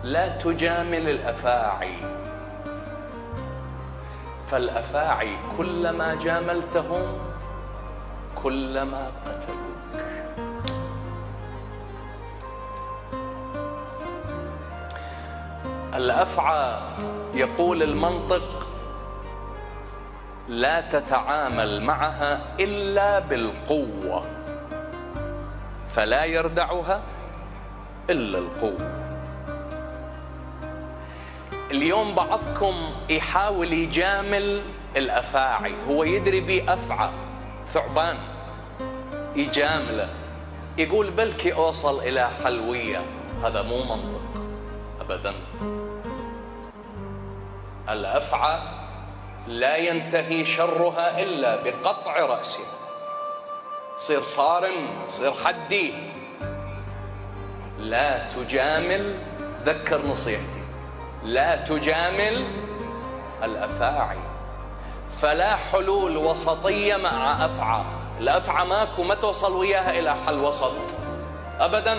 لا تجامل الأفاعي، فالأفاعي كلما جاملتهم كلما قتلوك. الأفعى يقول المنطق لا تتعامل معها إلا بالقوة، فلا يردعها إلا القوة. اليوم بعضكم يحاول يجامل الأفاعي، هو يدري بي أفعى ثعبان، يجامله، يقول بلكي أوصل إلى حلوية. هذا مو منطق أبدا. الأفعى لا ينتهي شرها إلا بقطع رأسها، صير صارم، صير حدي. لا تجامل، ذكر نصيحتي، لا تجامل الأفاعي. فلا حلول وسطية مع أفعى. الأفعى ماكو، ما توصل وياها إلى حل وسط أبدا.